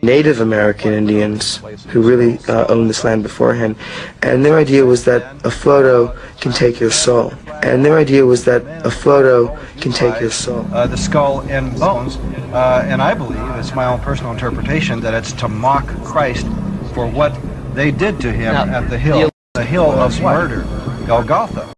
Native American Indians who really owned this land beforehand, and their idea was that a photo can take your soul. And their idea was that a photo can take your soul. The skull and bones, and I believe, it's my own personal interpretation, that it's to mock Christ for what they did to him at the hill of murder, Golgotha,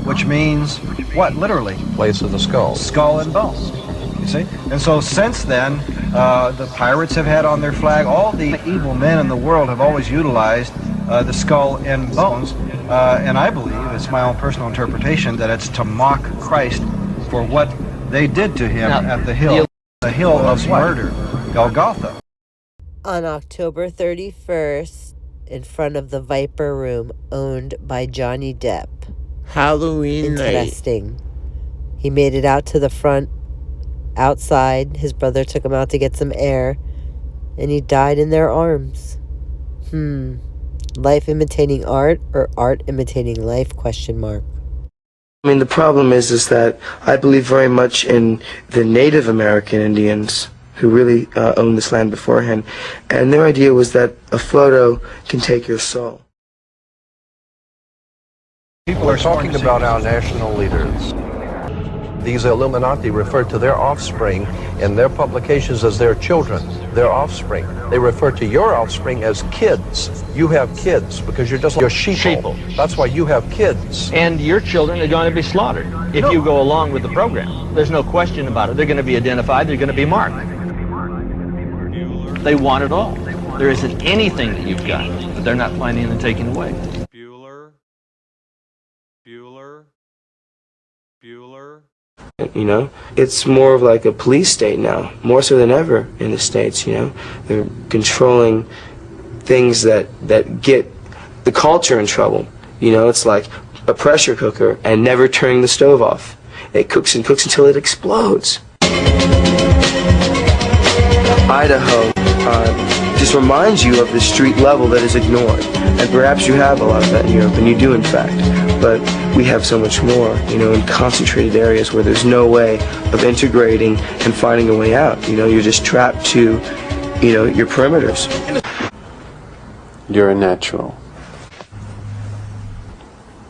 which means what, literally? Place of the skull. Skull and bones, you see? And so since then, the pirates have had on their flag, all the evil men in the world have always utilized the skull and bones, and I believe, it's my own personal interpretation, that it's to mock Christ for what they did to him at the hill of murder, Golgotha. On October 31st, in front of the Viper Room owned by Johnny Depp. Halloween night. Interesting. He made it out to the front, outside. His brother took him out to get some air, and he died in their arms. Life imitating art or art imitating life? Question mark. I mean, the problem is that I believe very much in the Native American Indians who really owned this land beforehand, and their idea was that a photo can take your soul. People are talking about our national leaders. These Illuminati refer to their offspring in their publications as their children, their offspring. They refer to your offspring as kids. You have kids because you're just like your sheeple. That's why you have kids. And your children are going to be slaughtered if you go along with the program. There's no question about it. They're going to be identified. They're going to be marked. They want it all. There isn't anything that you've got that they're not planning on taking away. You know, it's more of like a police state now, more so than ever in the States, you know. They're controlling things that get the culture in trouble. You know, it's like a pressure cooker and never turning the stove off. It cooks and cooks until it explodes. Idaho just reminds you of the street level that is ignored. And perhaps you have a lot of that in Europe, and you do in fact. But we have so much more, you know, in concentrated areas where there's no way of integrating and finding a way out. You know, you're just trapped to, you know, your perimeters. You're a natural.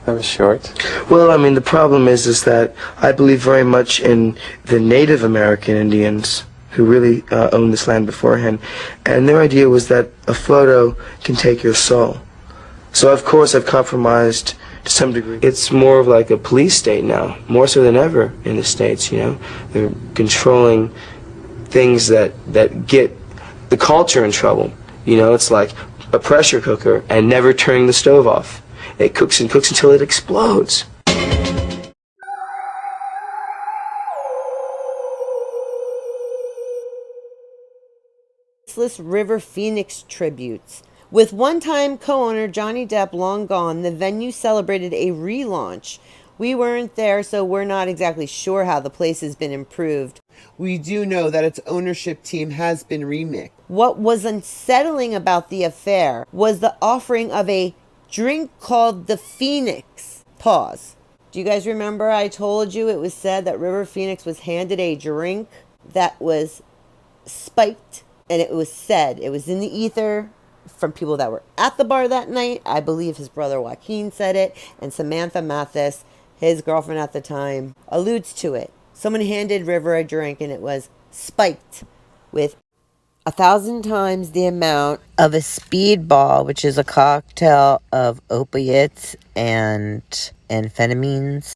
That was short. Well, I mean, the problem is that I believe very much in the Native American Indians who really owned this land beforehand, and their idea was that a photo can take your soul. So of course I've compromised to some degree. It's more of like a police state now, more so than ever in the States, you know. They're controlling things that get the culture in trouble. You know, it's like a pressure cooker and never turning the stove off. It cooks and cooks until it explodes. River Phoenix tributes. With one-time co-owner Johnny Depp long gone, the venue celebrated a relaunch. We weren't there, so we're not exactly sure how the place has been improved. We do know that its ownership team has been remixed. What was unsettling about the affair was the offering of a drink called the Phoenix. Pause. Do you guys remember I told you it was said that River Phoenix was handed a drink that was spiked? And it was said, it was in the ether from people that were at the bar that night. I believe his brother Joaquin said it, and Samantha Mathis, his girlfriend at the time, alludes to it. Someone handed River a drink and it was spiked with 1,000 times the amount of a speedball, which is a cocktail of opiates and amphetamines.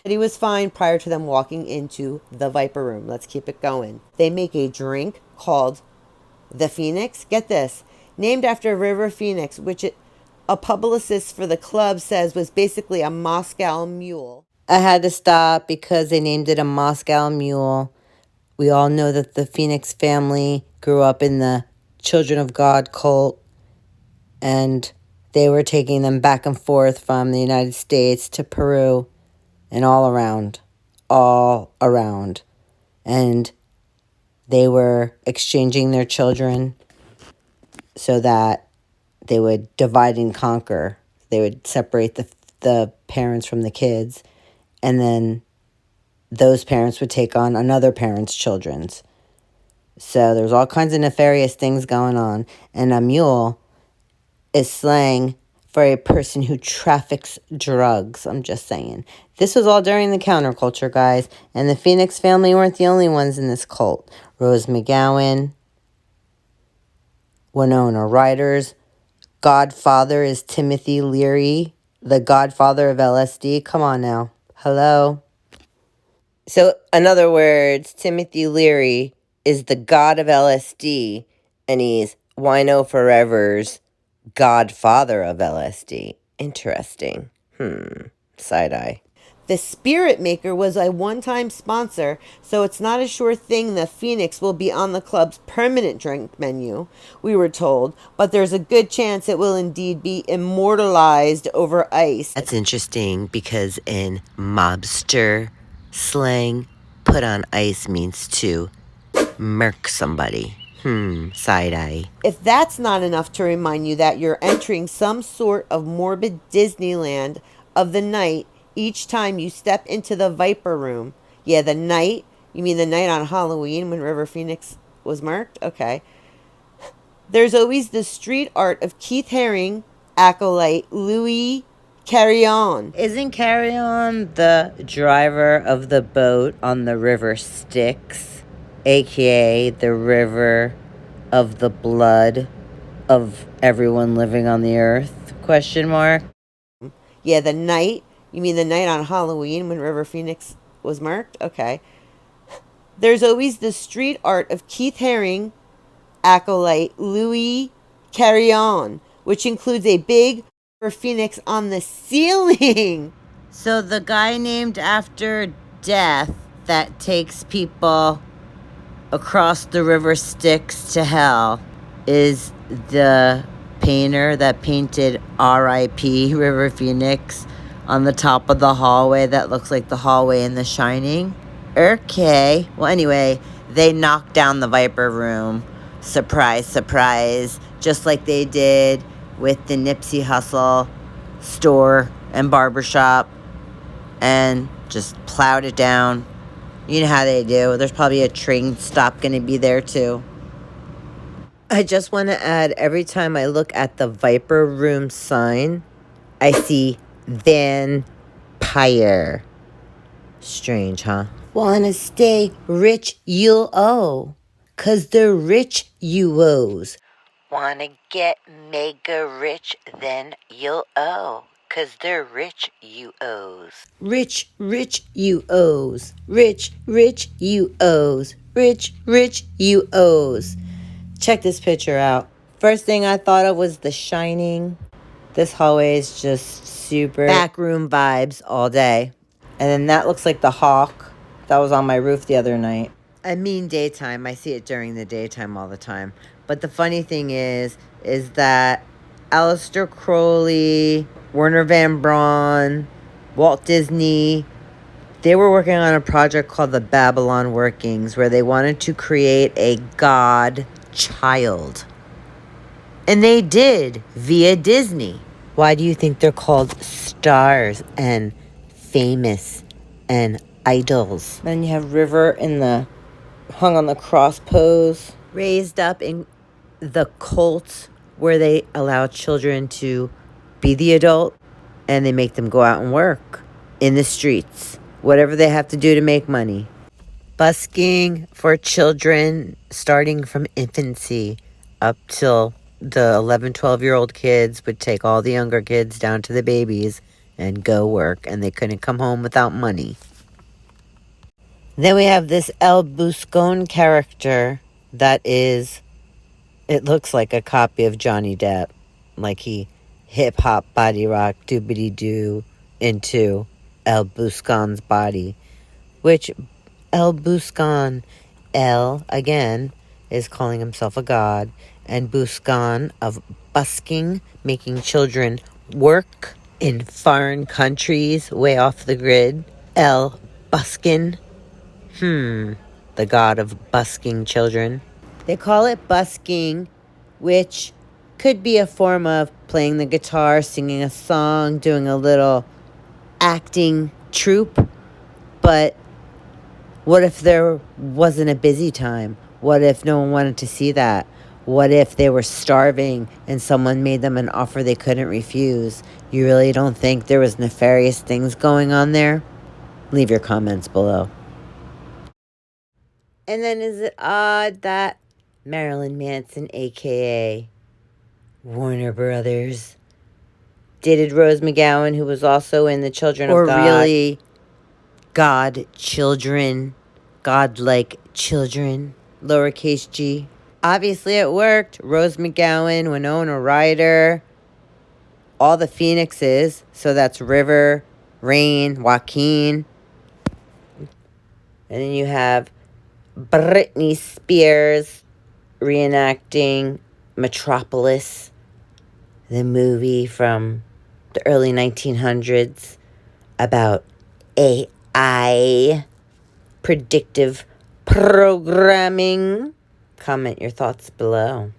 He was fined prior to them walking into the Viper Room. Let's keep it going. They make a drink called the Phoenix. Get this. Named after River Phoenix, which a publicist for the club says was basically a Moscow mule. I had to stop because they named it a Moscow mule. We all know that the Phoenix family grew up in the Children of God cult, and they were taking them back and forth from the United States to Peru and all around. And they were exchanging their children so that they would divide and conquer. They would separate the parents from the kids, and then those parents would take on another parent's children's. So there's all kinds of nefarious things going on. And a mule is slang for a person who traffics drugs. I'm just saying. This was all during the counterculture, guys. And the Phoenix family weren't the only ones in this cult. Rose McGowen, Winona Rider's godfather is Timothy Leary, the godfather of LSD. Come on now. Hello? So, in other words, Timothy Leary is the god of LSD, and he's Wino Forever's godfather of LSD. Interesting. Side-eye. The Spirit Maker was a one-time sponsor, so it's not a sure thing the Phoenix will be on the club's permanent drink menu, we were told, but there's a good chance it will indeed be immortalized over ice. That's interesting because in mobster slang, put on ice means to murk somebody. Side-eye. If that's not enough to remind you that you're entering some sort of morbid Disneyland of the night each time you step into the Viper Room. Yeah, the night? You mean the night on Halloween when River Phoenix was murked? Okay. There's always the street art of Keith Haring, acolyte Louis Carrion. Isn't Carrion the driver of the boat on the River Styx, aka the river of the blood of everyone living on the earth? Question mark. Yeah, the night. You mean the night on Halloween when River Phoenix was murked? Okay. There's always the street art of Keith Haring, acolyte Louis Carrion, which includes a big River Phoenix on the ceiling. So the guy named after Death that takes people across the river Styx to hell is the painter that painted R.I.P. River Phoenix on the top of the hallway that looks like the hallway in The Shining. Okay. Well, anyway, they knocked down the Viper Room. Surprise, surprise. Just like they did with the Nipsey Hussle store and barbershop. And just plowed it down. You know how they do. There's probably a train stop going to be there too. I just want to add, every time I look at the Viper Room sign, I see vampire. Strange, huh? Wanna stay rich, you'll owe. 'Cause they're rich, you owes. Wanna get mega rich, then you'll owe. 'Cause they're rich, you owes. Rich, rich, you owes. Rich, rich, you owes. Rich, rich, you owes. Check this picture out. First thing I thought of was The Shining. This hallway is just super backroom vibes all day. And then that looks like the hawk that was on my roof the other night. I mean daytime. I see it during the daytime all the time. But the funny thing is that Aleister Crowley, Wernher Van Braun, Walt Disney, they were working on a project called the Babalon Workings, where they wanted to create a god child. And they did, via Disney. Why do you think they're called stars and famous and idols? Then you have River in the hung on the cross pose, raised up in the cult where they allow children to be the adult and they make them go out and work in the streets, whatever they have to do to make money. Busking for children starting from infancy up till the 11, 12-year-old kids would take all the younger kids down to the babies and go work, and they couldn't come home without money. Then we have this El Buscón character that is, it looks like a copy of Johnny Depp. Like he hip-hop body rock doobity-doo into El Buscón's body. Which El Buscón, El, again, is calling himself a god. And Buscón of busking, making children work in foreign countries way off the grid. El Buskin. The god of busking children. They call it busking, which could be a form of playing the guitar, singing a song, doing a little acting troupe. But what if there wasn't a busy time? What if no one wanted to see that? What if they were starving and someone made them an offer they couldn't refuse? You really don't think there was nefarious things going on there? Leave your comments below. And then is it odd that Marilyn Manson, a.k.a. Warner Brothers, dated Rose McGowen, who was also in The Children of God? Or really God children, God-like children, lowercase g. Obviously it worked. Rose McGowen, Winona Rider, all the Phoenixes. So that's River, Rain, Joaquin. And then you have Britney Spears reenacting Metropolis, the movie from the early 1900s about AI, predictive programming. Comment your thoughts below.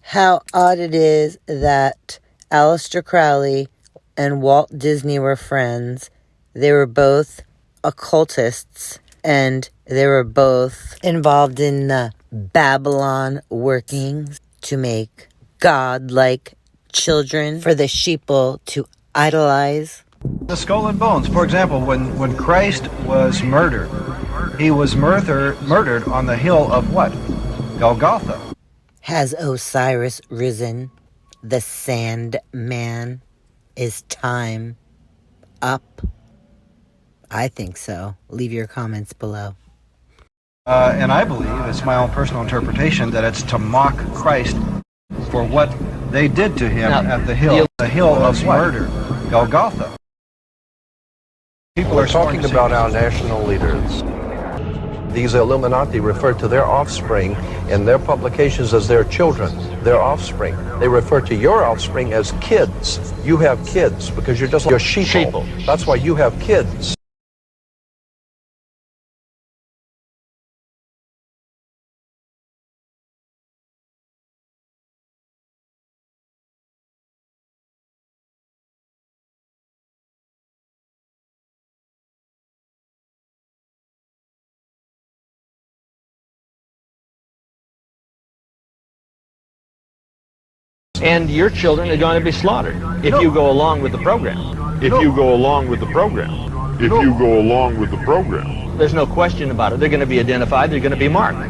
How odd it is that Aleister Crowley and Walt Disney were friends. They were both occultists, and they were both involved in the Babalon Working to make God-like children for the sheeple to idolize. The skull and bones. For example, when Christ was murdered, he was murdered on the hill of what? Golgotha. Has Osiris risen? The Sandman? Is time up? I think so. Leave your comments below. And I believe, it's my own personal interpretation, that it's to mock Christ for what they did to him at the hill. The hill of murder, Golgotha. People are talking about our national leaders. These Illuminati refer to their offspring in their publications as their children, their offspring. They refer to your offspring as kids. You have kids because you're just like your sheeple. That's why you have kids. And your children are going to be slaughtered if you go along with the program. If you go along with the program. If you go along with the program. There's no question about it. They're going to be identified. They're going to be marked.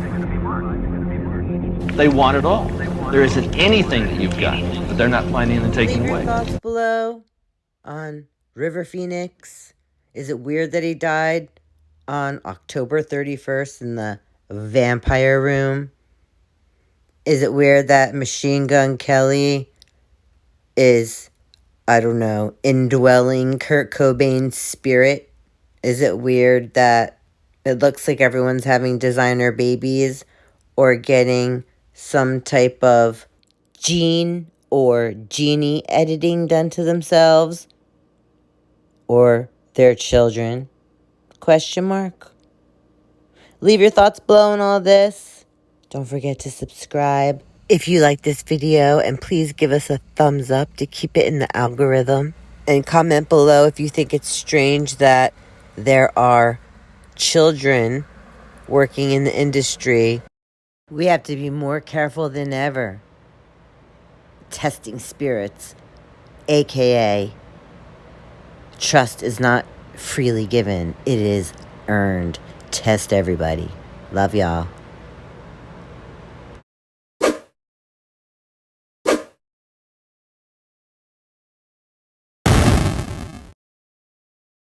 They want it all. There isn't anything that you've got that they're not planning on taking away. Leave your thoughts below on River Phoenix. Is it weird that he died on October 31st in the vampire room? Is it weird that Machine Gun Kelly is, I don't know, indwelling Kurt Cobain's spirit? Is it weird that it looks like everyone's having designer babies or getting some type of gene or genie editing done to themselves or their children? Question mark. Leave your thoughts below on all this. Don't forget to subscribe if you like this video, and please give us a thumbs up to keep it in the algorithm. And comment below if you think it's strange that there are children working in the industry. We have to be more careful than ever. Testing spirits, aka trust is not freely given, it is earned. Test everybody. Love y'all.